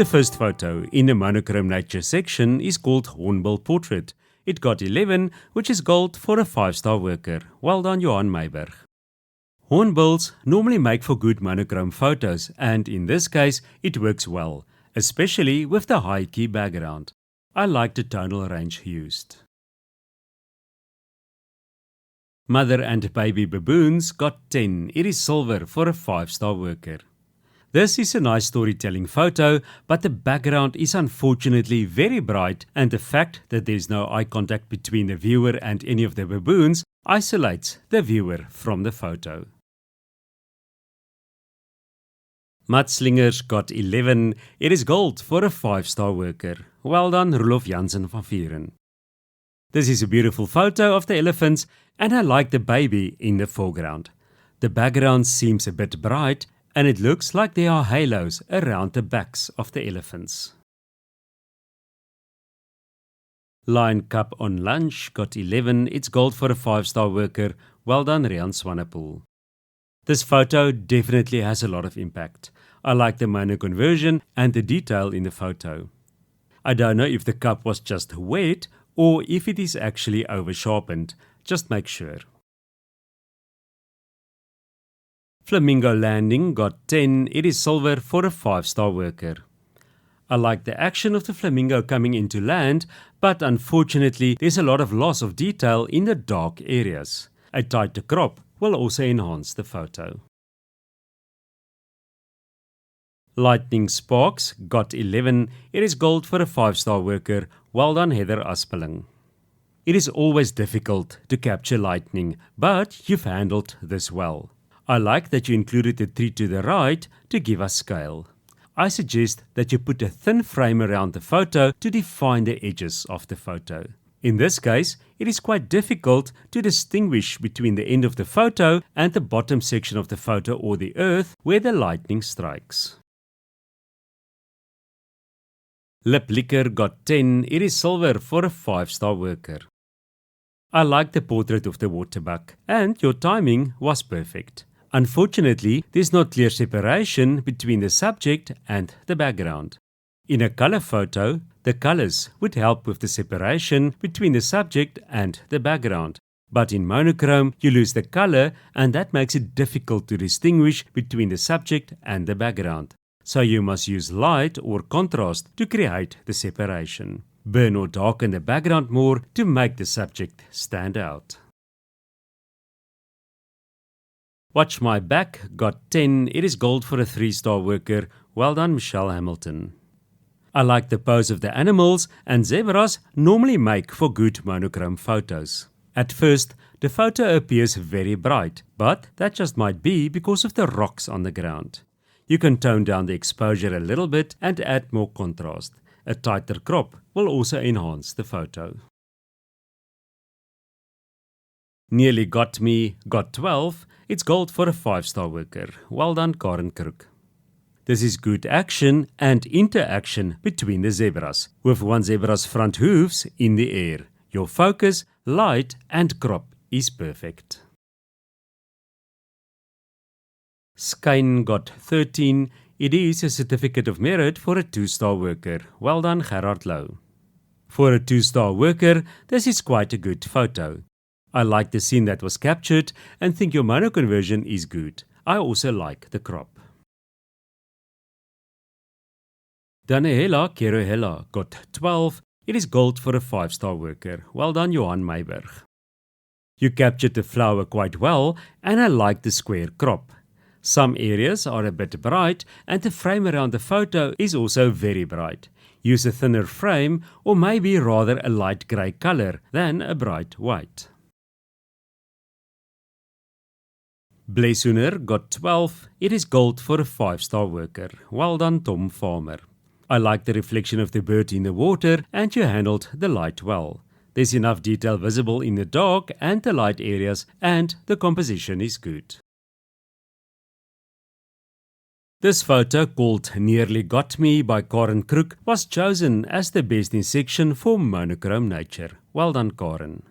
The first photo in the Monochrome Nature section is called Hornbill Portrait. It got 11, which is gold for a 5-star worker. Well done, Johan Meiberg. Hornbills normally make for good monochrome photos, and in this case it works well, especially with the high key background. I like the tonal range used. Mother and baby baboons got 10. It is silver for a 5-star worker. This is a nice storytelling photo, but the background is unfortunately very bright, and the fact that there is no eye contact between the viewer and any of the baboons isolates the viewer from the photo. Mudslingers got 11. It is gold for a 5-star worker. Well done, Roelof Jansen van Vieren. This is a beautiful photo of the elephants, and I like the baby in the foreground. The background seems a bit bright, and it looks like there are halos around the backs of the elephants. Lion Cub on lunch got 11. It's gold for a 5-star worker. Well done, Rian Swanepoel. This photo definitely has a lot of impact. I like the mono conversion and the detail in the photo. I don't know if the cup was just wet or if it is actually over-sharpened. Just make sure. Flamingo Landing got 10. It is silver for a 5-star worker. I like the action of the flamingo coming into land, but unfortunately there's a lot of loss of detail in the dark areas. A tighter crop will also enhance the photo. Lightning Sparks got 11. It is gold for a 5-star worker. Well done, Heather Aspeling. It is always difficult to capture lightning, but you've handled this well. I like that you included the tree to the right to give us scale. I suggest that you put a thin frame around the photo to define the edges of the photo. In this case, it is quite difficult to distinguish between the end of the photo and the bottom section of the photo or the earth where the lightning strikes. Lip Liquor got 10. It is silver for a 5-star worker. I like the portrait of the waterbuck, and your timing was perfect. Unfortunately, there is no clear separation between the subject and the background. In a color photo, the colors would help with the separation between the subject and the background. But in monochrome, you lose the color, and that makes it difficult to distinguish between the subject and the background. So you must use light or contrast to create the separation. Burn or darken the background more to make the subject stand out. Watch My Back got 10. It is gold for a 3-star worker. Well done, Michelle Hamilton. I like the pose of the animals, and zebras normally make for good monochrome photos. At first, the photo appears very bright, but that just might be because of the rocks on the ground. You can tone down the exposure a little bit and add more contrast. A tighter crop will also enhance the photo. Nearly Got Me got 12. It's gold for a 5-star worker. Well done, Karen Crook. This is good action and interaction between the zebras, with one zebra's front hooves in the air. Your focus, light and crop is perfect. Skyn got 13. It is a certificate of merit for a 2-star worker. Well done, Gerard Lowe. For a 2-star worker, this is quite a good photo. I like the scene that was captured and think your mono conversion is good. I also like the crop. Danehela Kerohela got 12. It is gold for a 5-star worker. Well done, Johan Meiberg. You captured the flower quite well, and I like the square crop. Some areas are a bit bright, and the frame around the photo is also very bright. Use a thinner frame, or maybe rather a light grey color than a bright white. Blessoener got 12. It is gold for a 5-star worker. Well done, Tom Farmer. I like the reflection of the bird in the water, and you handled the light well. There's enough detail visible in the dark and the light areas, and the composition is good. This photo, called Nearly Got Me by Karen Crook, was chosen as the best in section for monochrome nature. Well done, Karen.